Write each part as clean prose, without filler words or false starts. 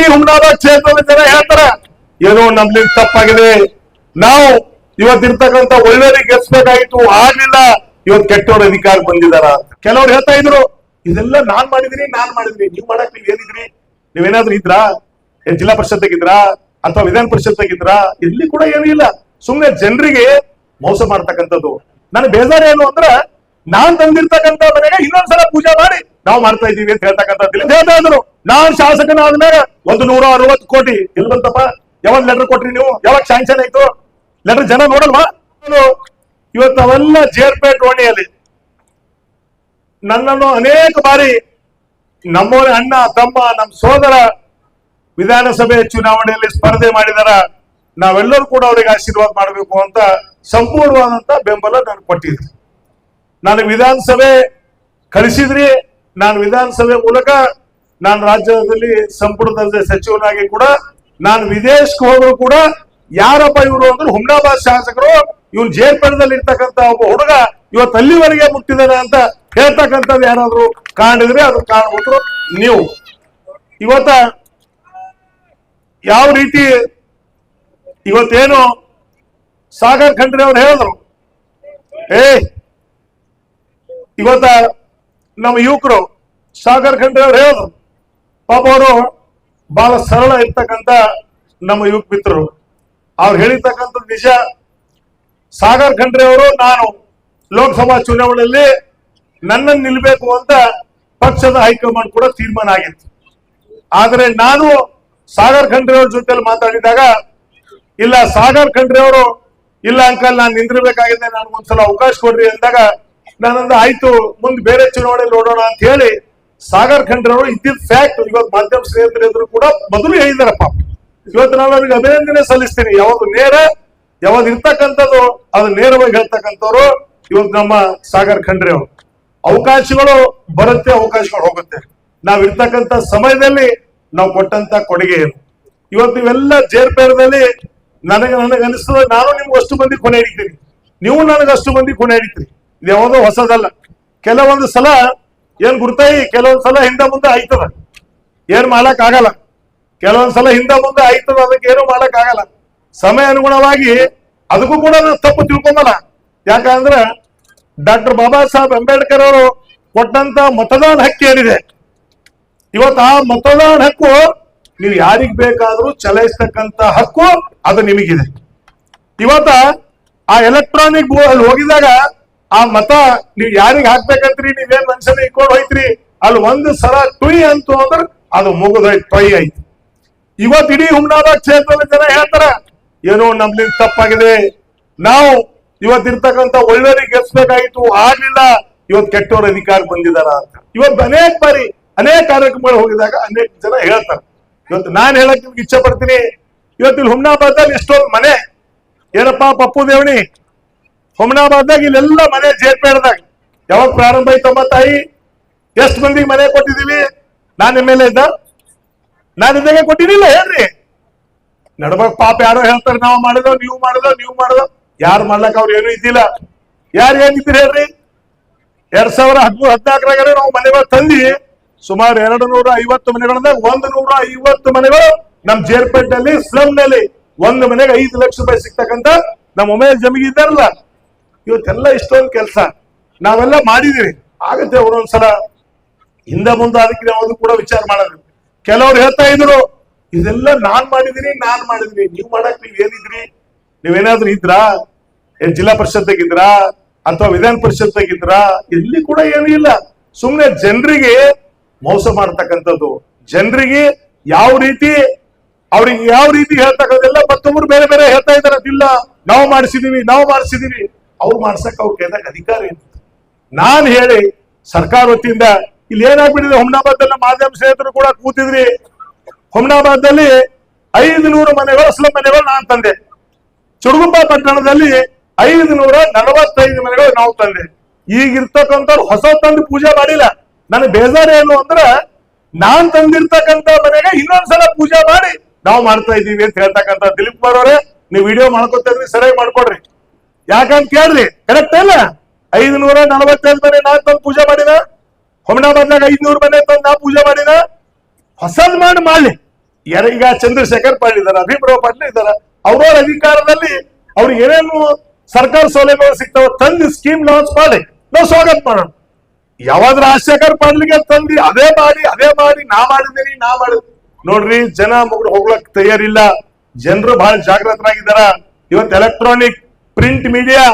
ಇಡೀ ಹುಮ್ನಾಬಾದ್ ಕ್ಷೇತ್ರದ ಜನ ಹೇಳ್ತಾರ ಏನೋ ನಮ್ಲಿಂದ ತಪ್ಪಾಗಿದೆ, ನಾವು ಇವತ್ತಿರ್ತಕ್ಕಂಥ ಒಳ್ಳೆಯವ್ರಿಗೆ ಗೆಲ್ಸ್ಬೇಕಾಗಿತ್ತು, ಆಗ್ಲಿಲ್ಲ, ಇವತ್ತು ಕೆಟ್ಟವ್ರ ಅಧಿಕಾರ ಬಂದಿದಾರ ಅಂತ ಕೆಲವ್ರು ಹೇಳ್ತಾ ಇದ್ರು. ಇದೆಲ್ಲ ನಾನ್ ಮಾಡಿದ್ರಿ ನೀವ್ ಮಾಡಕ್ ನೀವ್ ಏನಿದ್ರಿ, ನೀವೇನಾದ್ರೂ ಇದ್ರಾ, ಏನ್ ಜಿಲ್ಲಾ ಪರಿಷತ್ ಇದ್ರಾ ಅಥವಾ ವಿಧಾನ ಪರಿಷತ್ ಇದ್ರಾ? ಇಲ್ಲಿ ಕೂಡ ಏನೂ ಇಲ್ಲ, ಸುಮ್ನೆ ಜನರಿಗೆ ಮೋಸ ಮಾಡ್ತಕ್ಕಂಥದ್ದು. ನನ್ನ ಬೇಜಾರ ಏನು ಅಂದ್ರ ನಾನ್ ತಂದಿರ್ತಕ್ಕಂಥ ಮನೆಗೆ ಇನ್ನೊಂದ್ಸಲ ಪೂಜೆ ಮಾಡಿ ನಾವು ಮಾಡ್ತಾ ಇದ್ದೀವಿ ಅಂತ ಹೇಳ್ತಕ್ಕಂಥದ್ದು ಹೇಳ್ತಾ ಇದ್ರು. ನಾನ್ ಶಾಸಕನಾದ್ಮೇಲೆ 160 ಕೋಟಿ ಎಲ್ಲಿ ಬಂತಪ್ಪ? ಯಾವಾಗ ಲೆಟರ್ ಕೊಟ್ರಿ ನೀವು? ಯಾವಾಗ ಶಾಂಕ್ಷನ್ ಆಯ್ತು ಲೆಟರ್? ಜನ ನೋಡಲ್ವಾ? ಇವತ್ತು ಅವೆಲ್ಲ ಜೇರ್ಪೇಟ್ ಓಣಿಯಲ್ಲಿ ನನ್ನನ್ನು ಅನೇಕ ಬಾರಿ ನಮ್ಮವರ ಅಣ್ಣ ತಮ್ಮ ನಮ್ಮ ಸೋದರ ವಿಧಾನಸಭೆ ಚುನಾವಣೆಯಲ್ಲಿ ಸ್ಪರ್ಧೆ ಮಾಡಿದಾರ. ನಾವೆಲ್ಲರೂ ಕೂಡ ಅವರಿಗೆ ಆಶೀರ್ವಾದ ಮಾಡಬೇಕು ಅಂತ ಸಂಪೂರ್ಣವಾದಂತ ಬೆಂಬಲ ನಾನು ಕೊಟ್ಟಿದ್ದೆ. ನಾನು ವಿಧಾನಸಭೆ ಕಳಿಸಿದ್ರಿ, ನಾನು ವಿಧಾನಸಭೆ ಮೂಲಕ ನಾನು ರಾಜ್ಯದಲ್ಲಿ ಸಂಪುಟ ದರ್ಜೆ ಸಚಿವನಾಗಿ ಕೂಡ ನಾನು ವಿದೇಶಕ್ಕೆ ಹೋದ್ರು ಕೂಡ ಯಾರಪ್ಪ ಇವರು ಅಂದ್ರೆ ಹುಮ್ನಾಬಾದ್ ಶಾಸಕರು, ಇವನ್ ಜೇರ್ಪೇಟದಲ್ಲಿ ಇರ್ತಕ್ಕಂಥ ಒಬ್ಬ ಹುಡುಗ ಇವತ್ತು ಅಲ್ಲಿವರೆಗೆ ಮುಟ್ಟಿದಾನೆ ಅಂತ ಹೇಳ್ತಕ್ಕಂಥದ್ದು ಯಾರಾದ್ರು ಕಾಣಿದ್ರೆ ಅದು ಕಾಣ್ಬಿಟ್ರು ನೀವು. ಇವತ್ತ ಯಾವ ರೀತಿ ಇವತ್ತೇನು ಸಾಗರ್ ಖಂಡ್ರೆ ಅವ್ರು ಹೇಳಿದ್ರು, ಇವತ್ತ ನಮ್ಮ ಯುವಕರು ಸಾಗರ್ ಖಂಡ್ರೆ ಅವ್ರು ಹೇಳಿದ್ರು, ಪಾಪ ಅವರು ಬಹಳ ಸರಳ ಇರ್ತಕ್ಕಂಥ ನಮ್ಮ ಯುವಕ ಮಿತ್ರರು. ಅವ್ರು ಹೇಳಿರ್ತಕ್ಕಂಥದ್ದು ನಿಜ. ಸಾಗರ್ ಖಂಡ್ರೆ ಅವರು ನಾನು ಲೋಕಸಭಾ ಚುನಾವಣೆಯಲ್ಲಿ ನನ್ನನ್ನು ನಿಲ್ಬೇಕು ಅಂತ ಪಕ್ಷದ ಹೈಕಮಾಂಡ್ ಕೂಡ ತೀರ್ಮಾನ ಆಗಿತ್ತು. ಆದ್ರೆ ನಾನು ಸಾಗರ್ ಖಂಡ್ರೆ ಅವ್ರ ಜೊತೆಲಿ ಮಾತಾಡಿದಾಗ, ಇಲ್ಲ ಸಾಗರ್ ಖಂಡ್ರೆ ಅವರು ಇಲ್ಲ ಅಂಕಲ್ ನಾನು ನಿಂದಿರ್ಬೇಕಾಗಿದೆ, ನಾನು ಒಂದ್ಸಲ ಅವಕಾಶ ಕೊಡ್ರಿ ಅಂದಾಗ ನಾನಂದ ಆಯ್ತು ಮುಂದೆ ಬೇರೆ ಚುನಾವಣೆಯಲ್ಲಿ ನೋಡೋಣ ಅಂತ ಹೇಳಿ ಸಾಗರ್ ಖಂಡ್ರೆ ಅವರು ಇದ್ದಿದ್ದ ಫ್ಯಾಕ್ಟ್ ಇವತ್ತು ಮಾಧ್ಯಮ ಸ್ನೇಹಿತರೆದ್ರು ಕೂಡ ಮೊದಲು ಹೇಳಿದಾರಪ್ಪ. ಇವತ್ತು ನಾನು ಅವ್ರಿಗೆ ಅಭಿನಂದನೆ ಸಲ್ಲಿಸ್ತೀನಿ. ಯಾವಾಗ ನೇರ ಯಾವಾಗ ಇರ್ತಕ್ಕಂಥದ್ದು ಅದು ನೇರವಾಗಿ ಹೇಳ್ತಕ್ಕಂಥವ್ರು ಇವತ್ತು ನಮ್ಮ ಸಾಗರ್ ಖಂಡ್ರೆ ಅವರು. ಅವಕಾಶಗಳು ಬರುತ್ತೆ, ಅವಕಾಶಗಳು ಹೋಗುತ್ತೆ. ನಾವಿರ್ತಕ್ಕಂಥ ಸಮಯದಲ್ಲಿ ನಾವು ಕೊಟ್ಟಂತ ಕೊಡುಗೆ ಏನು. ಇವತ್ತು ಇವೆಲ್ಲ ಜೇರ್ಪೇಟದಲ್ಲಿ ನನಗೆ ಅನಿಸ್ತದೆ, ನಾನು ನಿಮ್ಗೆ ಅಷ್ಟು ಮಂದಿ ಕೊನೆ ಹಿಡಿತೀನಿ, ನೀವು ನನಗೆ ಅಷ್ಟು ಮಂದಿ ಕೊನೆ ಹಿಡಿತೀರಿ. ಇದು ಯಾವುದೋ ಹೊಸದಲ್ಲ. ಕೆಲವೊಂದು ಸಲ ಏನ್ ಗುರ್ತಾಯಿ, ಕೆಲವೊಂದ್ ಸಲ ಹಿಂದೆ ಮುಂದೆ ಆಯ್ತದ, ಏನ್ ಮಾಡಕ್ ಆಗಲ್ಲ. ಕೆಲವೊಂದ್ ಸಲ ಹಿಂದೆ ಮುಂದೆ ಆಯ್ತದ, ಅದಕ್ಕೆ ಏನು ಮಾಡಕ್ ಆಗಲ್ಲ. ಸಮಯ ಅನುಗುಣವಾಗಿ ಅದಕ್ಕೂ ಕೂಡ ನಾವು ತಪ್ಪು ತಿಳ್ಕೊಂಬಲ್ಲ. ಯಾಕಂದ್ರೆ ಡಾಕ್ಟರ್ ಬಾಬಾ ಸಾಹೇಬ್ ಅಂಬೇಡ್ಕರ್ ಅವರು ಕೊಟ್ಟಂತ ಮತದಾನ ಹಕ್ಕು ಏನಿದೆ, ಇವತ್ತು ಆ ಮತದಾನ ಹಕ್ಕು ನೀವು ಯಾರಿಗ್ ಬೇಕಾದ್ರೂ ಚಲಾಯಿಸ್ತಕ್ಕಂತ ಹಕ್ಕು ಅದು ನಿಮಗಿದೆ. ಇವತ್ತ ಆ ಎಲೆಕ್ಟ್ರಾನಿಕ್ ಅಲ್ಲಿ ಹೋಗಿದಾಗ ಆ ಮತ ನೀವ್ ಯಾರಿಗ್ ಹಾಕ್ಬೇಕಂತ್ರಿ, ನೀವೇನ್ ಮನುಷ್ಯನ ಇಟ್ಕೊಂಡು ಹೋಯ್ತ್ರಿ, ಅಲ್ಲಿ ಒಂದು ಸಲ ಟುಯ್ ಅಂತು ಅಂದ್ರೆ ಅದು ಮುಗಿದೋಯ್ತು, ಟೊಯ್ ಆಯ್ತು. ಇವತ್ತು ಇಡೀ ಹುಮ್ನಾಬಾದ್ ಕ್ಷೇತ್ರದ ಜನ ಹೇಳ್ತಾರ ಏನೋ ನಮ್ಲಿಂದ ತಪ್ಪಾಗಿದೆ, ನಾವು ಇವತ್ತಿರ್ತಕ್ಕಂಥ ಒಳ್ಳೆಯವ್ರಿಗೆ ಗೆಲ್ಸ್ಬೇಕಾಗಿತ್ತು, ಆಗ್ಲಿಲ್ಲ, ಇವತ್ತು ಕೆಟ್ಟವ್ರ ಅಧಿಕಾರ ಬಂದಿದಾರ ಅಂತ. ಇವತ್ತು ಅನೇಕ ಬಾರಿ ಅನೇಕ ಕಾರ್ಯಕ್ರಮಗಳು ಹೋಗಿದಾಗ ಅನೇಕ ಜನ ಹೇಳ್ತಾರೆ. ಇವತ್ತು ನಾನ್ ಹೇಳಕ್ ನಿಮ್ಗೆ ಇಚ್ಛೆ ಪಡ್ತೀನಿ, ಇವತ್ತು ಇಲ್ಲಿ ಹುಮ್ನಾಬಾದ್ದಲ್ಲಿ ಎಷ್ಟೊಂದು ಮನೆ ಏನಪ್ಪಾ ಪಪ್ಪು ದೇವಣಿ ಹುಮ್ನಾಬಾದ್ದಾಗ ಇಲ್ಲೆಲ್ಲ ಮನೆ ಜೇರ್ಪೇಟದಾಗ ಯಾವಾಗ ಪ್ರಾರಂಭ ಆಯ್ತಮ್ಮ ತಾಯಿ? ಎಷ್ಟು ಮಂದಿಗೆ ಮನೆ ಕೊಟ್ಟಿದೀವಿ? ನಾನು ಎಮ್ಮೆಲ್ಲೆ ಇದ್ದ, ನಾನು ಇದ್ದಾಗ ಕೊಟ್ಟಿದ್ದಿಲ್ಲ ಹೇಳ್ರಿ. ನಡ್ಬಕ್ ಪಾಪ ಯಾರೋ ಹೇಳ್ತಾರೆ ನಾವು ಮಾಡಿದೋ ನೀವು ಮಾಡಿದೋ ಯಾರು ಮಾಡ್ಲಕ್ ಅವ್ರು ಏನು ಇದ್ದಿಲ್ಲ. ಯಾರು ಏನಿದ್ರಿ ಹೇಳ್ರಿ? 2013-14 ನಾವು ಮನೆಗಳು ತಂದಿ ಸುಮಾರು 250 ಮನೆಗಳನ್ನ 150 ಮನೆಗಳು ನಮ್ ಜೇರ್ಪೇಟೆಯಲ್ಲಿ ಸ್ಲಮ್ ನಲ್ಲಿ ಒಂದು ಮನೆಗೆ 5 ಲಕ್ಷ ರೂಪಾಯಿ ಸಿಗ್ತಕ್ಕಂತ ನಮ್ಮ ಉಮೇಶ್ ಜಮಿಗೆ ಇದ್ದಾರಲ್ಲ, ಇವತ್ತೆಲ್ಲ ಇಷ್ಟೊಂದು ಕೆಲಸ ನಾವೆಲ್ಲ ಮಾಡಿದೀವಿ. ಆಗತ್ತೆ ಒಂದೊಂದ್ಸಲ ಹಿಂದೆ ಮುಂದೆ, ಅದಕ್ಕೆ ನಾವು ಕೂಡ ವಿಚಾರ ಮಾಡೋದು. ಕೆಲವ್ರು ಹೇಳ್ತಾ ಇದ್ರು ಇದೆಲ್ಲ ನಾನ್ ಮಾಡಿದೀನಿ ನೀವು ಮಾಡಕ್ ನೀವ್ ಏನಿದ್ರಿ, ನೀವೇನಾದ್ರೂ ಇದ್ರಾ, ಏನ್ ಜಿಲ್ಲಾ ಪರಿಷತ್ ಇದ್ರಾ ಅಥವಾ ವಿಧಾನ ಪರಿಷತ್ ಇದ್ರಾ? ಇಲ್ಲಿ ಕೂಡ ಏನೂ ಇಲ್ಲ. ಸುಮ್ನೆ ಜನರಿಗೆ ಮೋಸ ಮಾಡ್ತಕ್ಕಂಥದ್ದು, ಜನರಿಗೆ ಯಾವ ರೀತಿ ಅವ್ರಿಗೆ ಯಾವ ರೀತಿ ಹೇಳ್ತಕ್ಕಂಥದ್ದೆಲ್ಲ ಮತ್ತೊಬ್ರು ಬೇರೆ ಬೇರೆ ಹೇಳ್ತಾ ಇದಾರೆ. ಅದಿಲ್ಲ ನಾವು ಮಾಡಿಸಿದೀವಿ ಅವ್ರು ಮಾಡ್ಸಕ್ ಅವ್ರ ಕೈದಾಗ ಅಧಿಕಾರ ಏನು? ನಾನ್ ಹೇಳಿ ಸರ್ಕಾರ ವತಿಯಿಂದ ಇಲ್ಲಿ ಏನಾಗ್ಬಿಟ್ಟಿದೆ, ಹುಮ್ನಾಬಾದ್ದಲ್ಲಿ ಮಾಧ್ಯಮ ಸ್ನೇಹಿತರು ಕೂಡ ಕೂತಿದ್ರಿ, ಹುಮ್ನಾಬಾದ್ದಲ್ಲಿ 500 ಮನೆಗಳು ಸ್ಲಮ್ ಮನೆಗಳು ನಾನ್ ತಂದೆ, ಚುಡುಗುಪ್ಪ ಪಟ್ಟಣದಲ್ಲಿ 545 ಮನೆಗಳು ನಾವು ತಂದೆ. ಈಗಿರ್ತಕ್ಕಂಥವ್ರು ಹೊಸ ತಂದು ಪೂಜೆ ಮಾಡಿಲ್ಲ. ನನಗೆ ಬೇಜಾರ ಏನು ಅಂದ್ರ ನಾನ್ ತಂದಿರ್ತಕ್ಕಂಥ ಮನೆಗೆ ಇನ್ನೊಂದ್ಸಲ ಪೂಜೆ ಮಾಡಿ ನಾವು ಮಾಡ್ತಾ ಇದ್ದೀವಿ ಅಂತ ಹೇಳ್ತಕ್ಕಂಥ ದಿಲೀಪ್ ಕುಮಾರ್ ಅವರೇ, ನೀವು ವಿಡಿಯೋ ಮಾಡ್ಕೊತಾ ಇದ್ರಿ, ಸರಿಯಾಗಿ ಮಾಡ್ಕೊಡ್ರಿ. ಯಾಕಂತ ಕೇಳ್ರಿ, ಕರೆಕ್ಟ್ ಅಲ್ಲ? 545 ಮನೆ ನಾನ್ ತಂದು ಪೂಜೆ ಮಾಡಿದ, ಹುಮ್ನಾಬಾದ್ನಾಗ 500 ಮನೆ ತಂದು ನಾ ಪೂಜೆ ಮಾಡಿದ. ಹೊಸದ್ ಮಾಡ್ಲಿ, ಈಗ ಚಂದ್ರಶೇಖರ್ ಪಾಟೀಲ್ ಇದಾರ, ಭೀಮರಾವ್ ಪಾಟೀಲ್ ಇದಾರ. ಅವ್ರವ್ರ ಅಧಿಕಾರದಲ್ಲಿ ಅವ್ರಿಗೆ ಏನೇನು ಸರ್ಕಾರ ಸೌಲಭ್ಯಗಳು ಸಿಗ್ತಾವ ತಂದು ಸ್ಕೀಮ್ ಲಾಂಚ್ ಮಾಡಿ ನಾವು ಸ್ವಾಗತ ಮಾಡೋಣ. ಯಾವಾಗ ರಾಜಶೇಖರ್ ಪಾಟೀಲ್ಗೆ ತಂದು ಅದೇ ಮಾಡಿ ನಾ ಮಾಡಿದ್ದೀನಿ ನೋಡ್ರಿ, ಜನ ಮುಗಿದು ಹೋಗ್ಲಕ್ ತಯಾರಿಲ್ಲ. ಜನರು ಬಹಳ ಜಾಗೃತರಾಗಿದ್ದಾರ. ಇವತ್ತು ಎಲೆಕ್ಟ್ರಾನಿಕ್ ಪ್ರಿಂಟ್ ಮೀಡಿಯಾ,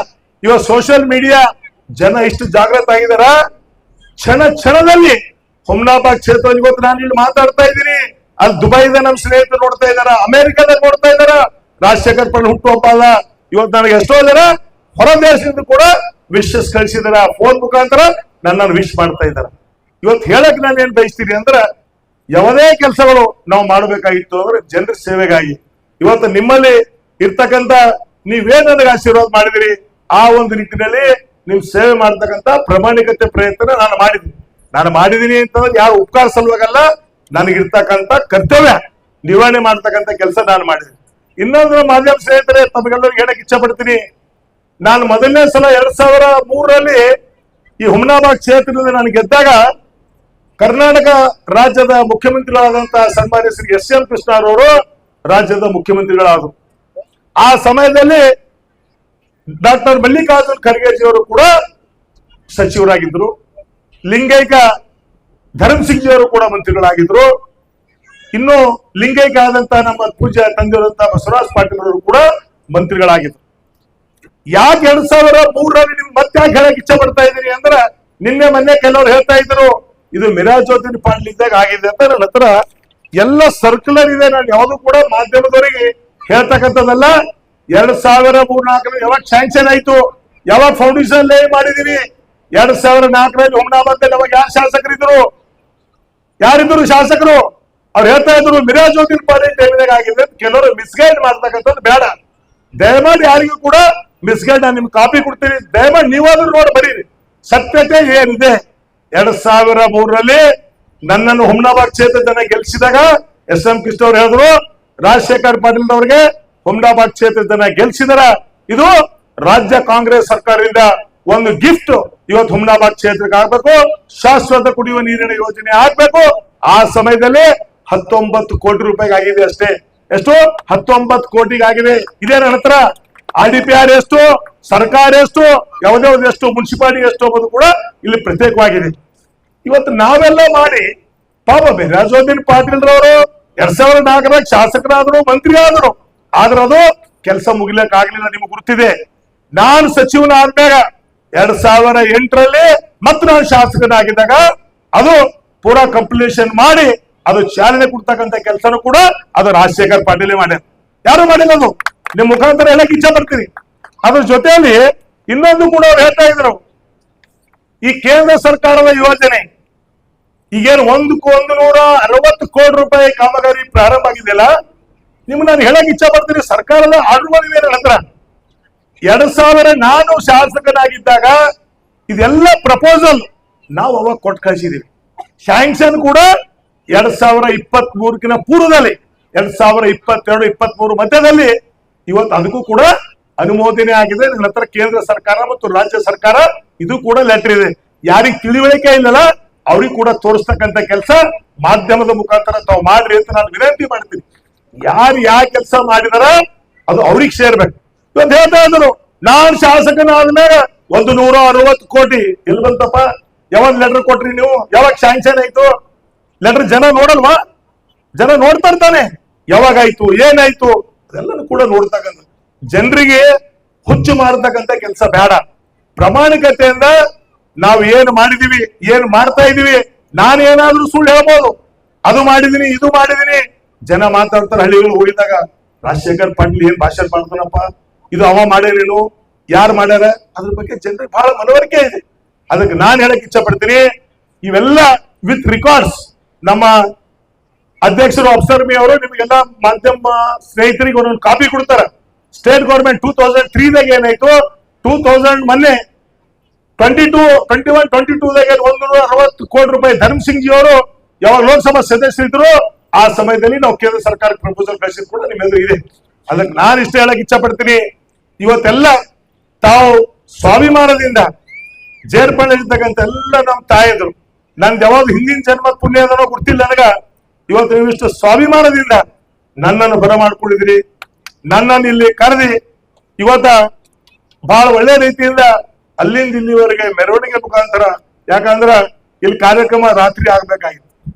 ಇವತ್ತು ಸೋಷಿಯಲ್ ಮೀಡಿಯಾ, ಜನ ಇಷ್ಟು ಜಾಗೃತ ಆಗಿದಾರ. ಕ್ಷಣದಲ್ಲಿ ಹುಮ್ನಾಬಾದ್ ಕ್ಷೇತ್ರ ಇವತ್ತು ನಾನು ಇಲ್ಲಿ ಮಾತಾಡ್ತಾ ಇದ್ದೀನಿ, ಅಲ್ಲಿ ದುಬೈದ ನಮ್ಮ ಸ್ನೇಹಿತರು ನೋಡ್ತಾ ಇದಾರ, ಅಮೆರಿಕದಾಗ ನೋಡ್ತಾ ಇದಾರ. ರಾಜಶೇಖರ್ ಪಾಟೀಲ್ ಹುಟ್ಟುಹಬ್ಬ ಅಲ್ಲ. ಇವತ್ತು ನನಗೆ ಎಷ್ಟೋ ಜನ ಹೊರ ದೇಶದಿಂದ ಕೂಡ ವಿಶಸ್ ಕಳಿಸಿದಾರ, ಫೋನ್ ಮುಖಾಂತರ ನನ್ನನ್ನು ವಿಶ್ ಮಾಡ್ತಾ ಇದಾರ. ಇವತ್ತು ಹೇಳಕ್ ನಾನು ಏನ್ ಬಯಸ್ತೀನಿ ಅಂದ್ರೆ, ಯಾವುದೇ ಕೆಲಸಗಳು ನಾವು ಮಾಡಬೇಕಾಗಿತ್ತು ಅಂದ್ರೆ ಜನರ ಸೇವೆಗಾಗಿ. ಇವತ್ತು ನಿಮ್ಮಲ್ಲಿ ಇರ್ತಕ್ಕಂಥ ನೀವೇನ್ ನನಗೆ ಆಶೀರ್ವಾದ ಮಾಡಿದಿರಿ, ಆ ಒಂದು ನಿಟ್ಟಿನಲ್ಲಿ ನಿಮ್ ಸೇವೆ ಮಾಡ್ತಕ್ಕಂಥ ಪ್ರಾಮಾಣಿಕತೆ ಪ್ರಯತ್ನ ನಾನು ಮಾಡಿದೀನಿ ಅಂತಂದ್ರೆ ಯಾರು ಉಪಕಾರ ಸಲುವಾಗಲ್ಲ, ನನಗಿರ್ತಕ್ಕಂಥ ಕರ್ತವ್ಯ ನಿವಾರಣೆ ಮಾಡ್ತಕ್ಕಂಥ ಕೆಲಸ ನಾನು ಮಾಡಿದ್ದೀನಿ. ಇನ್ನೊಂದು ಮಾಧ್ಯಮ ಸ್ನೇಹಿತರೆ, ತಮಗೆಲ್ಲರಿಗೂ ಹೇಳಕ್ ಇಚ್ಛೆ ಪಡ್ತೀನಿ, ನಾನು ಮೊದಲನೇ ಸಲ 2003 ಈ ಹುಮ್ನಾಬಾದ್ ಕ್ಷೇತ್ರದಿಂದ ನಾನು ಗೆದ್ದಾಗ ಕರ್ನಾಟಕ ರಾಜ್ಯದ ಮುಖ್ಯಮಂತ್ರಿಗಳಾದಂತಹ ಸನ್ಮಾನ್ಯ ಶ್ರೀ ಎಸ್.ಎಂ. ಕೃಷ್ಣರವರು ರಾಜ್ಯದ ಮುಖ್ಯಮಂತ್ರಿಗಳಾದರು. ಆ ಸಮಯದಲ್ಲಿ ಡಾಕ್ಟರ್ ಮಲ್ಲಿಕಾರ್ಜುನ್ ಖರ್ಗೆಜಿ ಅವರು ಕೂಡ ಸಚಿವರಾಗಿದ್ರು. ಲಿಂಗೈಕ ಧರ್ಮಸಿಂಗ್ ಜಿ ಅವರು ಕೂಡ ಮಂತ್ರಿಗಳಾಗಿದ್ರು. ಇನ್ನು ಲಿಂಗೈಕ ಆದಂತಹ ನಮ್ಮ ಪೂಜ್ಯ ತಂದೆಯವರಂತಹ ಬಸವರಾಜ್ ಪಾಟೀಲ್ ಅವರು ಕೂಡ ಮಂತ್ರಿಗಳಾಗಿದ್ರು. ಯಾಕೆ 2003 ನಿಮ್ಗೆ ಮತ್ತೆ ಯಾಕೆ ಹೇಳಕ್ ಇಚ್ಛೆ ಪಡ್ತಾ ಇದ್ದೀನಿ ಅಂದ್ರೆ, ಮೊನ್ನೆ ಕೆಲವರು ಹೇಳ್ತಾ ಇದ್ರು ಇದು ಮಿರಾಜುದ್ದೀನ್ ಪಾಟೀಲ್ ಇದ್ದಾಗ ಆಗಿದೆ ಅಂತ. ನನ್ನ ಹತ್ರ ಎಲ್ಲ ಸರ್ಕ್ಯುಲರ್ ಇದೆ, ನಾನು ಯಾವುದು ಕೂಡ ಮಾಧ್ಯಮದವರಿಗೆ ಹೇಳ್ತಕ್ಕಂಥದ್ದಲ್ಲ. 2003-4 ಯಾವಾಗ ಸ್ಯಾಂಕ್ಷನ್ ಆಯ್ತು, ಯಾವಾಗ ಫೌಂಡೇಶನ್ ಲೇ ಮಾಡಿದೀವಿ, 2004 ಹುಮ್ನಾಬಾದ್ ಅವಾಗ ಯಾರಿದ್ರು ಶಾಸಕರು ಅವ್ರು ಹೇಳ್ತಾ ಇದ್ರು ಮಿರಾಜುದ್ದೀನ್ ಪಾಟೀಲ್ ಟೈಮ್ನಾಗ ಆಗಿದೆ. ಕೆಲವರು ಮಿಸ್ಗೈಡ್ ಮಾಡ್ತಕ್ಕಂಥದ್ದು ಬೇಡ. ದಯಮಾಡಿ ಯಾರಿಗೂ ಕೂಡ ಮಿಸ್ಗೈಡ್ ನಾನು ನಿಮ್ಗೆ ಕಾಪಿ ಕೊಡ್ತೀನಿ, ದಯಮಾಡಿ ನೀವಾದ್ರೂ ನೋಡಿ ಬರೀರಿ ಸತ್ಯತೆ ಏನಿದೆ. 2003 ನನ್ನನ್ನು ಹುಮ್ನಾಬಾದ್ ಕ್ಷೇತ್ರ ಜನ ಗೆಲ್ಸಿದಾಗ ಎಸ್.ಎಂ. ಕೃಷ್ಣ ಅವ್ರು ಹೇಳಿದ್ರು, ರಾಜಶೇಖರ್ ಪಾಟೀಲ್ ಅವರಿಗೆ ಹುಮ್ನಾಬಾದ್ ಕ್ಷೇತ್ರ ಜನ ಗೆಲ್ಸಿದಾರ, ಇದು ರಾಜ್ಯ ಕಾಂಗ್ರೆಸ್ ಸರ್ಕಾರದಿಂದ ಒಂದು ಗಿಫ್ಟ್ ಇವತ್ತು ಹುಮ್ನಾಬಾದ್ ಕ್ಷೇತ್ರಕ್ಕೆ ಆಗ್ಬೇಕು, ಶಾಶ್ವತ ಕುಡಿಯುವ ನೀರಿನ ಯೋಜನೆ ಆಗ್ಬೇಕು. ಆ ಸಮಯದಲ್ಲಿ 19 ಕೋಟಿ ರೂಪಾಯಿಗೆ ಆಗಿದೆ ಅಷ್ಟೇ. ಎಷ್ಟು? 19 ಕೋಟಿಗೆ ಆಗಿದೆ. ಇದೇ ನನ್ನ ಹತ್ರ RDPR ಎಷ್ಟು, ಸರ್ಕಾರ ಎಷ್ಟು, ಯಾವುದೇ ಎಷ್ಟು, ಮುನ್ಸಿಪಾಲಿಟಿ ಎಷ್ಟು ಅನ್ನೋದು ಕೂಡ ಇಲ್ಲಿ ಪ್ರತ್ಯೇಕವಾಗಿದೆ. ಇವತ್ತು ನಾವೆಲ್ಲ ಮಾಡಿ ಪಾಪ ಮಿರಾಜುದ್ದೀನ್ ಪಾಟೀಲ್ ರವರು 2004 ಶಾಸಕರಾದ್ರು, ಮಂತ್ರಿ ಆದ್ರು, ಆದ್ರೆ ಅದು ಕೆಲಸ ಮುಗಿಲಕ್ ಆಗ್ಲಿಲ್ಲ. ನಿಮ್ಗೆ ಗುರುತಿದೆ, ನಾನು ಸಚಿವನಾದ್ಮ್ಯಾಗ 2008 ಮತ್ತೆ ನಾನು ಶಾಸಕನಾಗಿದ್ದಾಗ ಅದು ಪೂರಾ ಕಂಪ್ಲೀಷನ್ ಮಾಡಿ ಅದು ಚಾಲನೆ ಕೊಡ್ತಕ್ಕಂಥ ಕೆಲಸನೂ ಕೂಡ ಅದು ರಾಜಶೇಖರ್ ಪಾಟೀಲ್ ಮಾಡ್ಯಾರ, ಯಾರು ಮಾಡಿಲ್ಲ. ಅದು ನಿಮ್ ಮುಖಾಂತರ ಹೇಳಕ್ ಇಚ್ಛೆ ಪಡ್ತೀನಿ. ಅದ್ರ ಜೊತೆಯಲ್ಲಿ ಇನ್ನೊಂದು ಕೂಡ ಅವ್ರು ಹೇಳ್ತಾ ಇದ್ರು, ಈ ಕೇಂದ್ರ ಸರ್ಕಾರದ ಯೋಜನೆ ಈಗೇನು 160 ಕೋಟಿ ರೂಪಾಯಿ ಕಾಮಗಾರಿ ಪ್ರಾರಂಭ ಆಗಿದೆಯಲ್ಲ, ನಿಮ್ಗೆ ನಾನು ಹೇಳಕ್ ಇಚ್ಛೆ ಪಡ್ತೀನಿ, ಸರ್ಕಾರದ ಆರ್ಡರ್ ನನ್ನ ಹತ್ರ. 2000 ನಾನು ಶಾಸಕನಾಗಿದ್ದಾಗ ಇದೆಲ್ಲ ಪ್ರಪೋಸಲ್ ನಾವು ಅವಾಗ ಕೊಟ್ಟು ಕಳಿಸಿದೀವಿ. ಸ್ಯಾಂಕ್ಷನ್ ಕೂಡ 2023 ಪೂರ್ವದಲ್ಲಿ, 2022-23 ಮಧ್ಯದಲ್ಲಿ ಇವತ್ತು ಅದಕ್ಕೂ ಕೂಡ ಅನುಮೋದನೆ ಆಗಿದೆ. ನನ್ನ ಹತ್ರ ಕೇಂದ್ರ ಸರ್ಕಾರ ಮತ್ತು ರಾಜ್ಯ ಸರ್ಕಾರ ಇದು ಕೂಡ ಲೆಟರ್ ಇದೆ. ಯಾರಿಗೆ ತಿಳಿವಳಿಕೆ ಇಲ್ಲಲ್ಲ ಅವ್ರಿಗೆ ಕೂಡ ತೋರಿಸ್ತಕ್ಕಂಥ ಕೆಲಸ ಮಾಧ್ಯಮದ ಮುಖಾಂತರ ತಾವು ಮಾಡ್ರಿ ಅಂತ ನಾನು ವಿನಂತಿ ಮಾಡ್ತೀನಿ. ಯಾರು ಯಾವ ಕೆಲಸ ಮಾಡಿದಾರ ಅದು ಅವ್ರಿಗೆ ಸೇರ್ಬೇಕು. ಇವತ್ತು ಹೇಳ್ತಾ ಇದ್ರು, ನಾನ್ ಶಾಸಕನಾದ್ಮೇಲೆ 160 ಕೋಟಿ ಎಲ್ಲಿ ಬಂತಪ್ಪ, ಯಾವಾಗ ಲೆಟರ್ ಕೊಟ್ರಿ ನೀವು, ಯಾವಾಗ ಸ್ಯಾಂಕ್ಷನ್ ಆಯ್ತು? ಲೆಟರ್ ಜನ ನೋಡಲ್ವಾ? ಜನ ನೋಡ್ತಾ ಇರ್ತಾನೆ, ಯಾವಾಗಾಯ್ತು, ಏನಾಯ್ತು ಅದೆಲ್ಲನೂ ಕೂಡ ನೋಡ್ತಕ್ಕಂಥ. ಜನರಿಗೆ ಹುಚ್ಚು ಮಾಡತಕ್ಕಂಥ ಕೆಲಸ ಬೇಡ. ಪ್ರಾಮಾಣಿಕತೆಯಿಂದ ನಾವು ಏನು ಮಾಡಿದೀವಿ, ಏನು ಮಾಡ್ತಾ ಇದೀವಿ, ನಾನೇನಾದ್ರೂ ಸುಳ್ಳು ಹೇಳ್ಬೋದು, ಅದು ಮಾಡಿದೀನಿ, ಇದು ಮಾಡಿದೀನಿ. ಜನ ಮಾತಾಡ್ತಾರೆ, ಹಳ್ಳಿಗಳು ಹೋಗಿದಾಗ ರಾಜಶೇಖರ್ ಪಾಟೀಲ್ ಏನ್ ಭಾಷಣ ಮಾಡ್ತಾನಪ್ಪ, ಇದು ಅವ ಮಾಡ್ಯಾರೇನು, ಯಾರು ಮಾಡ್ಯಾರ, ಅದ್ರ ಬಗ್ಗೆ ಜನರಿಗೆ ಬಹಳ ಮನವರಿಕೆ ಇದೆ. ಅದಕ್ಕೆ ನಾನು ಹೇಳಕ್ ಇಚ್ಛೆ ಪಡ್ತೀನಿ, ಇವೆಲ್ಲ ವಿತ್ ರೆಕಾರ್ಡ್ಸ್ ನಮ್ಮ ಅಧ್ಯಕ್ಷರು ಅಫ್ಸರ್ ಅವರು ನಿಮಗೆಲ್ಲ ಮಾಧ್ಯಮ ಸ್ನೇಹಿತರಿಗೆ ಒಂದೊಂದು ಕಾಪಿ ಕೊಡ್ತಾರೆ. ಸ್ಟೇಟ್ ಗೌರ್ಮೆಂಟ್ 2003ದಾಗ ಏನಾಯ್ತು, 2000 ಮೊನ್ನೆ 21-22ದಾಗ 160 ಕೋಟಿ ರೂಪಾಯಿ ಧರ್ಮಸಿಂಗ್ ಜಿ ಅವರು ಯಾವಾಗ ಲೋಕಸಭಾ ಸದಸ್ಯರಿದ್ರು ಆ ಸಮಯದಲ್ಲಿ ನಾವು ಕೇಂದ್ರ ಸರ್ಕಾರಕ್ಕೆ ಪ್ರಪೋಸಲ್ ಕಳಿಸಿದ್ ಕೂಡ ನಿಮ್ಮೆದುರು ಇದೆ. ಅದಕ್ಕೆ ನಾನು ಇಷ್ಟ ಹೇಳಕ್ ಇಚ್ಛೆ ಪಡ್ತೀನಿ, ಇವತ್ತೆಲ್ಲ ತಾವು ಸ್ವಾಭಿಮಾನದಿಂದ ಜೇರ್ಪಳ್ಳಿರ್ತಕ್ಕಂಥ ಎಲ್ಲ ನಮ್ಮ ತಾಯಿದ್ರು, ನನ್ ಯಾವಾಗ ಹಿಂದಿನ ಜನ್ಮದ ಪುಣ್ಯ ಅದನ್ನೋ ಗೊತ್ತಿಲ್ಲ ನನಗ. ಇವತ್ತು ನೀವಿಷ್ಟು ಸ್ವಾಭಿಮಾನದಿಂದ ನನ್ನನ್ನು ಬರಮಾಡ್ಕೊಂಡಿದ್ರಿ, ನನ್ನನ್ನು ಇಲ್ಲಿ ಕರೆದಿ ಇವತ್ತ ಬಹಳ ಒಳ್ಳೆ ರೀತಿಯಿಂದ ಅಲ್ಲಿಂದ ಇಲ್ಲಿವರೆಗೆ ಮೆರವಣಿಗೆ ಮುಖಾಂತರ, ಯಾಕಂದ್ರ ಇಲ್ಲಿ ಕಾರ್ಯಕ್ರಮ ರಾತ್ರಿ ಆಗ್ಬೇಕಾಗಿತ್ತು,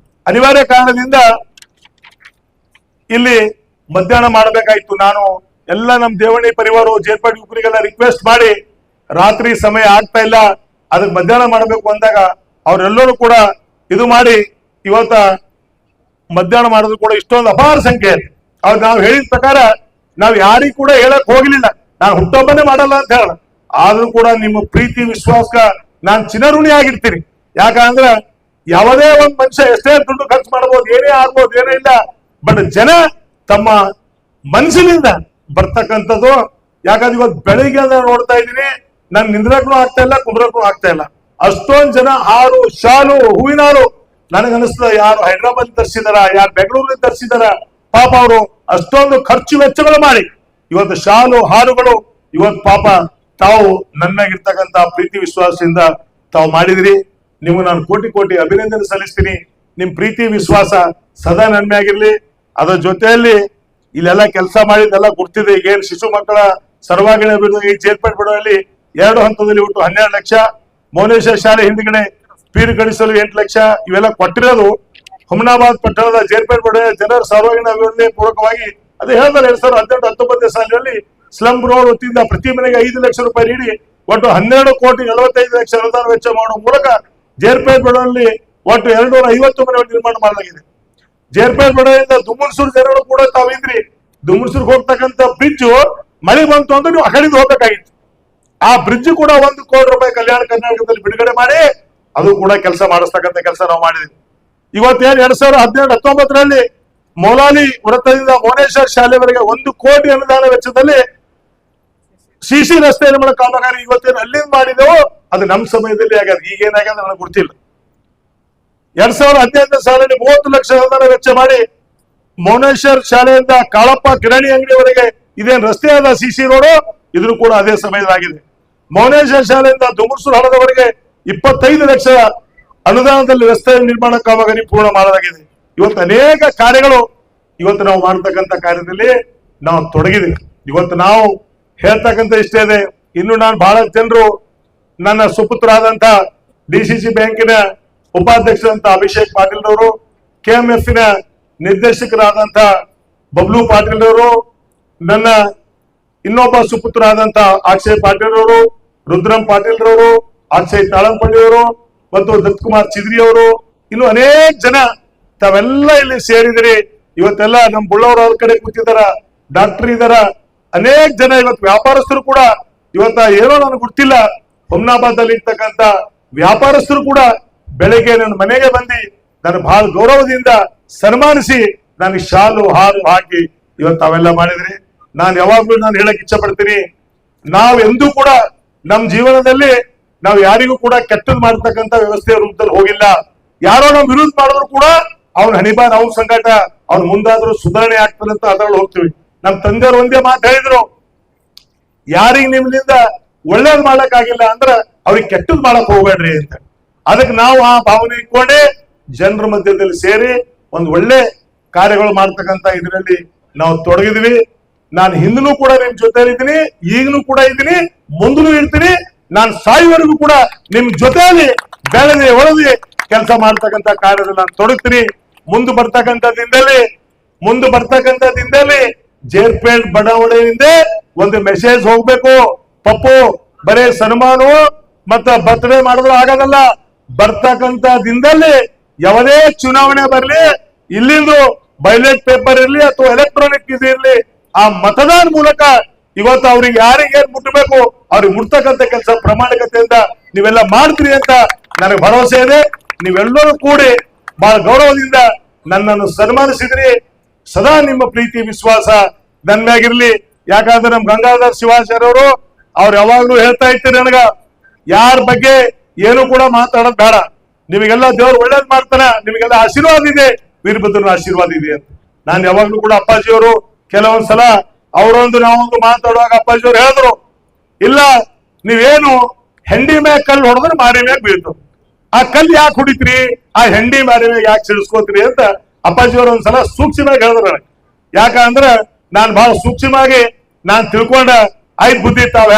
ಅನಿವಾರ್ಯ ಕಾರಣದಿಂದ ಇಲ್ಲಿ ಮಧ್ಯಾಹ್ನ ಮಾಡಬೇಕಾಯ್ತು. ನಾನು ಎಲ್ಲ ನಮ್ಮ ದೇವಣಿ ಪರಿವಾರ ಜೇರ್ಪಾಡಿ ಯುವಕರಿಗೆಲ್ಲ ರಿಕ್ವೆಸ್ಟ್ ಮಾಡಿ ರಾತ್ರಿ ಸಮಯ ಆಗ್ತಾ ಇಲ್ಲ, ಅದಕ್ಕೆ ಮಧ್ಯಾಹ್ನ ಮಾಡಬೇಕು ಅಂದಾಗ ಅವರೆಲ್ಲರೂ ಕೂಡ ಇದು ಮಾಡಿ ಇವತ್ತ ಮಧ್ಯಾಹ್ನ ಮಾಡೋದು ಕೂಡ ಇಷ್ಟೊಂದು ಅಪಾರ ಸಂಖ್ಯೆ. ಅವ್ರು ನಾವು ಹೇಳಿದ ಪ್ರಕಾರ ನಾವು ಯಾರಿಗೂ ಕೂಡ ಹೇಳಕ್ ಹೋಗ್ಲಿಲ್ಲ, ನಾನು ಹುಟ್ಟೊಬ್ಬನೇ ಮಾಡಲ್ಲ ಅಂತ ಹೇಳ, ಆದ್ರೂ ಕೂಡ ನಿಮ್ಮ ಪ್ರೀತಿ ವಿಶ್ವಾಸ ನಾನು ಚಿರಋಣಿ ಆಗಿರ್ತೀನಿ. ಯಾಕಂದ್ರ ಯಾವುದೇ ಒಂದ್ ಮನುಷ್ಯ ಎಷ್ಟೇ ದುಡ್ಡು ಖರ್ಚು ಮಾಡ್ಬೋದು, ಏನೇ ಆಗ್ಬೋದು, ಏನೇ ಇಲ್ಲ, ಬಟ್ ಜನ ತಮ್ಮ ಮನಸ್ಸಿನಿಂದ ಬರ್ತಕ್ಕಂಥದ್ದು. ಯಾಕಂದ್ರೆ ಇವತ್ತು ಬೆಳಿಗ್ಗೆ ನೋಡ್ತಾ ಇದ್ದೀನಿ, ನನ್ ನಿಂದ್ರಕ್ಕೂ ಆಗ್ತಾ ಇಲ್ಲ, ಕುಂದ್ರಕ್ಕೂ ಆಗ್ತಾ ಇಲ್ಲ. ಅಷ್ಟೊಂದು ಜನ ಹಾರು, ಶಾಲು, ಹೂವಿನ ಹಾರು. ನನಗನ್ನಿಸ್ತದ ಯಾರು ಹೈದರಾಬಾದ್ ತರಿಸಿದಾರ, ಯಾರು ಬೆಂಗಳೂರಿನ ತರಿಸಿದಾರ, ಪಾಪ ಅವರು ಅಷ್ಟೊಂದು ಖರ್ಚು ವೆಚ್ಚಗಳು ಮಾಡಿ ಇವತ್ತು ಶಾಲು ಹಾರುಗಳು ಇವತ್ತು ಪಾಪ ತಾವು ನನ್ನಾಗಿರ್ತಕ್ಕಂಥ ಪ್ರೀತಿ ವಿಶ್ವಾಸದಿಂದ ತಾವು ಮಾಡಿದ್ರಿ. ನಿಮ್ಗೆ ನಾನು ಕೋಟಿ ಕೋಟಿ ಅಭಿನಂದನೆ ಸಲ್ಲಿಸ್ತೀನಿ. ನಿಮ್ ಪ್ರೀತಿ ವಿಶ್ವಾಸ ಸದಾ ನನ್ಮೆ ಆಗಿರ್ಲಿ. ಅದರ ಜೊತೆಯಲ್ಲಿ ಇಲ್ಲೆಲ್ಲ ಕೆಲಸ ಮಾಡಿದ್ದೆಲ್ಲ ಗುರ್ತಿದೆ. ಈಗೇನು ಶಿಶು ಮಕ್ಕಳ ಸರ್ವಾಂಗೀಣ ಅಭಿವೃದ್ಧಿ ಚೇರ್ಪೇಟ್ ಬಿಡುವಲ್ಲಿ 2 ಹಂತದಲ್ಲಿ ಒಟ್ಟು 12 ಲಕ್ಷ, ಮೌನೇಶ್ವರ ಶಾಲೆ ಹಿಂದ್ಗಡೆ ಪೀರು ಕಳಿಸಲು 8 ಲಕ್ಷ, ಇವೆಲ್ಲ ಕೊಟ್ಟಿರೋದು ಹುಮನಾಬಾದ್ ಪಟ್ಟಣದ ಜೇರ್ಪೇಟ್ ಬಿಡುವ ಜನರ ಸರ್ವಾಂಗೀಣ ಅಭಿವೃದ್ಧಿ ಪೂರ್ವಕವಾಗಿ. ಅದೇ ಹೇಳಿದ್ರೆ 2018-19 ಸಾಲಿನಲ್ಲಿ ಸ್ಲಂ ರೋಡ್ ವತಿಯಿಂದ ಪ್ರತಿ ಮನೆಗೆ 5 ಲಕ್ಷ ರೂಪಾಯಿ ನೀಡಿ ಒಟ್ಟು 12,45,00,000 ಅನುದಾನ ವೆಚ್ಚ ಮಾಡುವ ಮೂಲಕ ಜೇರ್ಪೇಟ್ ಬಿಡುವಲ್ಲಿ ಒಟ್ಟು 250 ಮನೆಗಳು ನಿರ್ಮಾಣ ಮಾಡಲಾಗಿದೆ. ಜೇರ್ಪೇಟ್ ಬಿಡುವಿಂದ ದುಮ್ಮನ್ಸೂರು ಜನರು ಕೂಡ ತಾವಿದ್ರಿ. ದುಮ್ಮನ್ಸೂರ್ಗೆ ಹೋಗ್ತಕ್ಕಂಥ ಬ್ರಿಡ್ಜ್ ಮಳೆ ಬಂತು ಅಂದ್ರೆ ನೀವು ಅಕಡಿಂದ ಹೋಗ್ಬೇಕಾಗಿತ್ತು. ಆ ಬ್ರಿಡ್ಜ್ ಕೂಡ 1 ಕೋಟಿ ರೂಪಾಯಿ ಕಲ್ಯಾಣ ಕರ್ನಾಟಕದಲ್ಲಿ ಬಿಡುಗಡೆ ಮಾಡಿ ಅದು ಕೂಡ ಕೆಲಸ ಮಾಡಿಸ್ತಕ್ಕಂಥ ಕೆಲಸ ನಾವು ಮಾಡಿದ್ವಿ. ಇವತ್ತೇನು 2018-19ರಲ್ಲಿ ಮೌಲಾಲಿ ವೃತ್ತದಿಂದ ಮೌನೇಶ್ವರ ಶಾಲೆವರೆಗೆ 1 ಕೋಟಿ ಅನುದಾನ ವೆಚ್ಚದಲ್ಲಿ ಸಿಸಿ ರಸ್ತೆ ನಿರ್ಮಾಣ ಕಾಮಗಾರಿ ಇವತ್ತೇನು ಅಲ್ಲಿಂದ ಮಾಡಿದೆವು, ಅದು ನಮ್ಮ ಸಮಯದಲ್ಲಿ ಆಗ್ಯದ. ಈಗೇನಾಗ್ಯದ ನನಗೆ ಗೊತ್ತಿಲ್ಲ. 2018 ಸಾಲಿನಲ್ಲಿ 30 ಲಕ್ಷ ಅನುದಾನ ವೆಚ್ಚ ಮಾಡಿ ಮೌನೇಶ್ವರ್ ಶಾಲೆಯಿಂದ ಕಾಳಪ್ಪ ಕಿರಾಣಿ ಅಂಗಡಿವರೆಗೆ ಇದೇನು ರಸ್ತೆ ಅದ ಸಿಸಿ ರೋಡು, ಇದ್ರೂ ಕೂಡ ಅದೇ ಸಮಯದಾಗಿದೆ. ಮೌನೇಶ್ವರ ಶಾಲೆಯಿಂದ ದುಮುರ್ಸೂರು ಹಳ್ಳದವರೆಗೆ 25 ಲಕ್ಷ ಅನುದಾನದಲ್ಲಿ ರಸ್ತೆ ನಿರ್ಮಾಣ ಕಾಮಗಾರಿ ಪೂರ್ಣ ಮಾಡಲಾಗಿದೆ. ಇವತ್ತು ಅನೇಕ ಕಾರ್ಯಗಳು ಇವತ್ತು ನಾವು ಮಾಡತಕ್ಕಂಥ ಕಾರ್ಯದಲ್ಲಿ ನಾವು ತೊಡಗಿದ್ದೀವಿ. ಇವತ್ತು ನಾವು ಹೇಳ್ತಕ್ಕಂಥ ಇಷ್ಟೇ ಇದೆ. ಇನ್ನು ನಾನು ಬಹಳ ಜನರು ನನ್ನ ಸುಪುತ್ರರಾದಂತ DCC ಬ್ಯಾಂಕಿನ ಉಪಾಧ್ಯಕ್ಷರಂತ ಅಭಿಷೇಕ್ ಪಾಟೀಲ್ ಅವರು, KMF ನ ನಿರ್ದೇಶಕರಾದಂತ ಬಬ್ಲು ಪಾಟೀಲ್ ಅವರು, ನನ್ನ ಇನ್ನೊಬ್ಬ ಸುಪುತ್ರರಾದಂತ ಅಕ್ಷಯ್ ಪಾಟೀಲ್ ಅವರು, ರುದ್ರಂ ಪಾಟೀಲ್ ಅವರು, ಅಕ್ಷಯ್ ತಾಳಂಪಳ್ಳಿ ಅವರು ಮತ್ತು ದತ್ತಕುಮಾರ್ ಚಿದ್ರಿ ಅವರು, ಇನ್ನು ಅನೇಕ ಜನ ತಾವೆಲ್ಲ ಇಲ್ಲಿ ಸೇರಿದಿರಿ. ಇವತ್ತೆಲ್ಲ ನಮ್ಮ ಬುಳ್ಳವ್ರ ಅವ್ರ ಕಡೆ ಕೂತಿದಾರ, ಡಾಕ್ಟರ್ ಇದಾರ, ಅನೇಕ ಜನ ಇವತ್ತು ವ್ಯಾಪಾರಸ್ಥರು ಕೂಡ ಇವತ್ತ ಏನೋ ನನಗೆ ಗೊತ್ತಿಲ್ಲ, ಹುಮ್ನಾಬಾದ್ ಅಲ್ಲಿ ಇರ್ತಕ್ಕಂಥ ವ್ಯಾಪಾರಸ್ಥರು ಕೂಡ ಬೆಳಗ್ಗೆ ನನ್ನ ಮನೆಗೆ ಬಂದು ನಾನು ಬಹಳ ಗೌರವದಿಂದ ಸನ್ಮಾನಿಸಿ ನನಗೆ ಶಾಲು ಹಾರು ಹಾಕಿ ಇವತ್ತು ಅವೆಲ್ಲ ಮಾಡಿದ್ರಿ. ನಾನು ಯಾವಾಗ್ಲೂ ನಾನು ಹೇಳಕ್ ಇಚ್ಛೆ ಪಡ್ತೀನಿ, ನಾವೆಂದೂ ಕೂಡ ನಮ್ಮ ಜೀವನದಲ್ಲಿ ನಾವು ಯಾರಿಗೂ ಕೂಡ ಕೆಟ್ಟದ್ ಮಾಡ್ತಕ್ಕಂಥ ವ್ಯವಸ್ಥೆಯ ರೂಪದಲ್ಲಿ ಹೋಗಿಲ್ಲ. ಯಾರೋ ನಾವು ವಿರೋಧ ಮಾಡಿದ್ರು ಕೂಡ ಅವ್ನ ಹಣಿಬಾರ್ ಅವ್ನ ಸಂಕಟ ಅವ್ನ ಮುಂದಾದ್ರೂ ಸುಧಾರಣೆ ಆಗ್ತದಂತ ಅದ್ರಲ್ಲಿ ಹೋಗ್ತೀವಿ. ನಮ್ ತಂದೆಯವರು ಒಂದೇ ಮಾತು ಹೇಳಿದ್ರು, ಯಾರಿಗ ನಿಮ್ಮಿಂದ ಒಳ್ಳೇದ್ ಮಾಡಕ್ ಆಗಿಲ್ಲ ಅಂದ್ರ ಅವ್ರಿಗೆ ಕೆಟ್ಟದ್ ಮಾಡಕ್ ಹೋಗ್ಬೇಡ್ರಿ ಅಂತ. ಅದಕ್ಕೆ ನಾವು ಆ ಭಾವನೆ ಇಟ್ಕೊಂಡೆ ಜನರ ಮಧ್ಯದಲ್ಲಿ ಸೇರಿ ಒಂದು ಒಳ್ಳೆ ಕಾರ್ಯಗಳು ಮಾಡ್ತಕ್ಕಂಥ ಇದರಲ್ಲಿ ನಾವು ತೊಡಗಿದ್ವಿ. ನಾನು ಹಿಂದೂ ಕೂಡ ನಿಮ್ ಜೊತೆ ಇದ್ದೀನಿ, ಈಗನೂ ಕೂಡ ಇದ್ದೀನಿ, ಮುಂದೂ ಇರ್ತೀನಿ. ನಾನು ಸಾಯುವವರೆಗೂ ಕೂಡ ನಿಮ್ ಜೊತೆಯಲ್ಲಿ ಬೆಳೆದಿ ಹೊಳೆದಿ ಕೆಲಸ ಮಾಡ್ತಕ್ಕಂಥ ಕಾರ್ಯದಲ್ಲಿ ನಾನು ತೊಡಗ್ತೀನಿ. ಮುಂದೆ ಬರ್ತಕ್ಕಂಥ ದಿನದಲ್ಲಿ ಜೇರ್ಪೇಟ್ ಬಡಾವಣೆಯಿಂದ ಒಂದು ಮೆಸೇಜ್ ಹೋಗ್ಬೇಕು. ಪಪ್ಪು ಬರೇ ಸನ್ಮಾನ ಮತ್ತ ಬರ್ತ್ಡೇ ಮಾಡಿದ್ರು ಆಗೋದಲ್ಲ. ಬರ್ತಕ್ಕಂಥ ದಿನದಲ್ಲಿ ಯಾವುದೇ ಚುನಾವಣೆ ಬರಲಿ, ಇಲ್ಲಿಂದು ಬೈಲೆಟ್ ಪೇಪರ್ ಇರ್ಲಿ ಅಥವಾ ಎಲೆಕ್ಟ್ರಾನಿಕ್ ಇದಿರ್ಲಿ, ಆ ಮತದಾನ ಮೂಲಕ ಇವತ್ತು ಅವ್ರಿಗೆ ಯಾರಿಗೆ ಏನ್ ಮುಟ್ಟಬೇಕು ಅವ್ರಿಗೆ ಮುಟ್ತಕ್ಕಂಥ ಕೆಲಸ ಪ್ರಾಮಾಣಿಕತೆಯಿಂದ ನೀವೆಲ್ಲ ಮಾಡ್ತೀರಿ ಅಂತ ನನಗೆ ಭರವಸೆ ಇದೆ. ನೀವೆಲ್ಲರೂ ಕೂಡಿ ಬಹಳ ಗೌರವದಿಂದ ನನ್ನನ್ನು ಸನ್ಮಾನಿಸಿದ್ರಿ. ಸದಾ ನಿಮ್ಮ ಪ್ರೀತಿ ವಿಶ್ವಾಸ ನನ್ನ ಮ್ಯಾಗಿರ್ಲಿ. ಯಾಕಂದ್ರೆ ನಮ್ ಗಂಗಾಧರ್ ಶಿವಾಚಾರ್ಯ ಅವ್ರು ಯಾವಾಗ್ಲೂ ಹೇಳ್ತಾ ಇರ್ತೀರಿ, ನನಗ ಯಾರ ಬಗ್ಗೆ ಏನು ಕೂಡ ಮಾತಾಡೋದ್ ಬೇಡ, ನಿಮಗೆಲ್ಲ ದೇವ್ರು ಒಳ್ಳೇದ್ ಮಾಡ್ತಾನ, ನಿಮಗೆಲ್ಲ ಆಶೀರ್ವಾದ ಇದೆ, ವೀರಭದ್ರನ ಆಶೀರ್ವಾದ ಇದೆ ಅಂತ ನಾನು ಯಾವಾಗ್ಲೂ ಕೂಡ ಅಪ್ಪಾಜಿಯವರು ಕೆಲವೊಂದ್ಸಲ ಅವರೊಂದು ನಾವೊಂದು ಮಾತಾಡುವಾಗ ಅಪ್ಪಾಜಿಯವರು ಹೇಳಿದ್ರು, ಇಲ್ಲ ನೀವೇನು ಹೆಂಡಿ ಮ್ಯಾಗ ಕಲ್ಲು ಹೊಡೆದ್ರೆ ಮಾರಿ ಮ್ಯಾಗ ಬೀಳ್ತು, ಆ ಕಲ್ಲು ಯಾಕೆ ಹೊಡಿತ್ರಿ, ಆ ಹೆಂಡಿ ಮಾರಿ ಮ್ಯಾಗ ಯಾಕೆ ಸಿಡಿಸ್ಕೋತೀರಿ ಅಂತ ಅಪ್ಪಾಜಿಯವರು ಒಂದ್ಸಲ ಸೂಕ್ಷ್ಮವಾಗಿ ಹೇಳಿದ್ರು ನನಗೆ. ಯಾಕಂದ್ರೆ ನಾನು ಬಹಳ ಸೂಕ್ಷ್ಮವಾಗಿ ನಾನು ತಿಳ್ಕೊಂಡ ಆಯ್ತು ಬುದ್ಧಿ ತಾವ್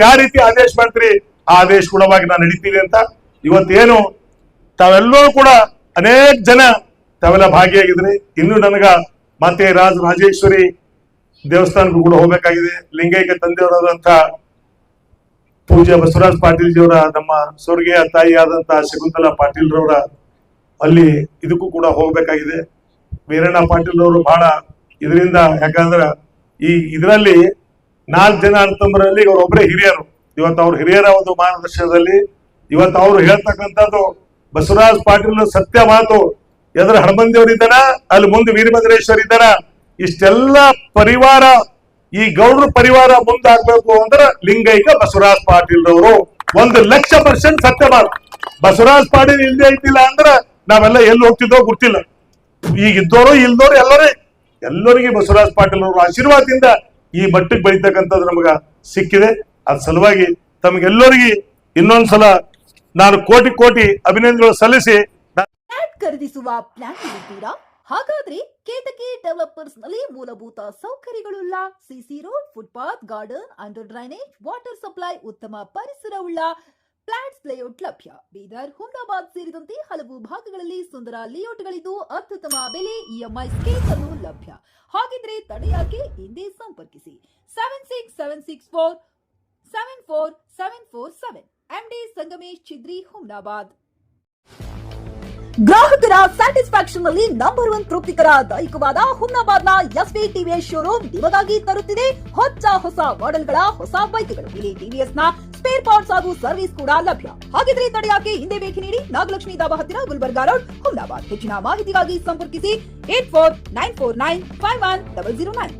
ಯಾವ ರೀತಿ ಆದೇಶ ಮಾಡ್ತೀರಿ ಆ ಆದೇಶ ಗುಣವಾಗಿ ನಾನು ನಡೀತೀನಿ ಅಂತ. ಇವತ್ತೇನು ತಾವೆಲ್ಲರೂ ಕೂಡ ಅನೇಕ ಜನ ತಾವೆಲ್ಲ ಭಾಗಿಯಾಗಿದ್ರಿ. ಇನ್ನು ನನಗ ಮತ್ತೆ ರಾಜರಾಜೇಶ್ವರಿ ದೇವಸ್ಥಾನಕ್ಕೂ ಕೂಡ ಹೋಗ್ಬೇಕಾಗಿದೆ. ಲಿಂಗೈಕ್ಯ ತಂದೆಯವರಾದಂತ ಪೂಜ್ಯ ಬಸವರಾಜ್ ಪಾಟೀಲ್ ಜಿಯವರ ನಮ್ಮ ಸ್ವರ್ಗೀಯ ತಾಯಿ ಆದಂತ ಶಕುಂತಲಾ ಪಾಟೀಲ್ ರವರ ಅಲ್ಲಿ ಇದಕ್ಕೂ ಕೂಡ ಹೋಗ್ಬೇಕಾಗಿದೆ. ವೀರಣ್ಣ ಪಾಟೀಲ್ ರವರು ಬಹಳ ಇದರಿಂದ, ಯಾಕಂದ್ರೆ ಇದರಲ್ಲಿ 4 ಜನ ಅಣ್ಣತಮ್ಮರಲ್ಲಿ ಅವರೊಬ್ಬರೇ ಹಿರಿಯರು. ಇವತ್ತು ಅವ್ರ ಹಿರಿಯರ ಒಂದು ಮಾರ್ಗದರ್ಶನದಲ್ಲಿ ಇವತ್ತು ಅವ್ರು ಹೇಳ್ತಕ್ಕಂಥದ್ದು ಬಸವರಾಜ್ ಪಾಟೀಲ್ ಸತ್ಯ ಮಾತು. ಎದುರು ಹಣಮಂದಿಯವರು ಇದ್ದಾರ, ಅಲ್ಲಿ ಮುಂದೆ ವೀರಭದ್ರೇಶ್ವರ್ ಇದ್ದಾರ. ಇಷ್ಟೆಲ್ಲ ಪರಿವಾರ, ಈ ಗೌಡ್ರ ಪರಿವಾರ ಮುಂದಾಗ್ಬೇಕು ಅಂದ್ರೆ ಲಿಂಗೈಕ್ಯ ಬಸವರಾಜ್ ಪಾಟೀಲ್ ರವರು 1,00,000% ಸತ್ಯ ಮಾತು. ಬಸವರಾಜ್ ಪಾಟೀಲ್ ಇಲ್ಲದೆ ಇದ್ದಿಲ್ಲ ಅಂದ್ರೆ ನಾವೆಲ್ಲ ಎಲ್ಲಿ ಹೋಗ್ತಿದ್ದೋ ಗೊತ್ತಿಲ್ಲ. ಈಗ ಇದ್ದವರು ಇಲ್ದೋರು ಎಲ್ಲರಿಗೆ ಬಸವರಾಜ್ ಪಾಟೀಲ್ ಅವರ ಆಶೀರ್ವಾದದಿಂದ ಈ ಮಟ್ಟಕ್ಕೆ ಬೆಳೀತಕ್ಕಂಥದ್ದು ನಮಗ ಸಿಕ್ಕಿದೆ. ಅದ್ ಸಲುವಾಗಿ ತಮಗೆಲ್ಲರಿಗೆ ಇನ್ನೊಂದ್ಸಲ ನಾನು ಕೋಟಿ ಅಭಿನಂದನೆಗಳು ಸಲ್ಲಿಸಿ. ಖರೀದಿಸುವ ಪ್ಲಾನ್ ಇರುತ್ತೀರಾ? ಹಾಗಾದ್ರೆ ಕೇತಕಿ ಡೆವಲಪರ್ಸ್ ನಲ್ಲಿ ಮೂಲಭೂತ ಸೌಕರ್ಯಗಳುಳ್ಳ CC road, footpath, garden, under drainage, water supply, ಉತ್ತಮ ಪರಿಸರವುಳ್ಳ ಫ್ಲಾಟ್ಸ್ ಲೇಔಟ್ ಲಭ್ಯ. ಬೀದರ್, ಹುಮ್ನಾಬಾದ್ ಸೇರಿದಂತೆ ಹಲವು ಭಾಗಗಳಲ್ಲಿ ಸುಂದರ ಲೇಔಟ್ಗಳಿದ್ದು ಅತ್ಯುತ್ತಮ ಬೆಲೆ, ಇಎಂಐ ಸ್ಕೀಮ್ ಅನ್ನು ಲಭ್ಯ. ಹಾಗಿದ್ರೆ ತಡೆಯಾಕೆ, ಹಿಂದೆ ಸಂಪರ್ಕಿಸಿ 7676474747 MD ಸಂಗಮೇಶ್ ಚಿದ್ರಿ, ಹುಮ್ನಾಬಾದ್. ಗ್ರಾಹಕರ ಸ್ಯಾಟಿಸ್ಫ್ಯಾಕ್ಷನ್ ನಲ್ಲಿ ನಂಬರ್ 1 ತೃಪ್ತಿಕರ ದೈಹಿಕವಾದ ಹುಮ್ನಾಬಾದ್ನ ಎಸ್ವಿ ಟಿವಿಎಸ್ ಶೋರೂಮ್ ನಿಮಗಾಗಿ ತರುತ್ತಿದೆ ಹೊಸ ಮಾಡೆಲ್ಗಳ ಹೊಸ ಬೈಕ್ಗಳು. ಇಲ್ಲಿ ಟಿವಿಎಸ್ ನ ಸ್ಪೇರ್ ಪಾರ್ಟ್ಸ್ ಹಾಗೂ ಸರ್ವಿಸ್ ಕೂಡ ಲಭ್ಯ. ಹಾಗಿದ್ರೆ ತಡೆಯಾಕೆ, ಹಿಂದೆ ಭೇಟಿ ನೀಡಿ. ನಾಗಲಕ್ಷ್ಮಿ ದಾಬಾ ಹತ್ತಿರ, ಗುಲ್ಬರ್ಗಾ ರೋಡ್, ಹುಮ್ನಾಬಾದ್. ಹೆಚ್ಚಿನ ಮಾಹಿತಿಗಾಗಿ ಸಂಪರ್ಕಿಸಿ 8494951009.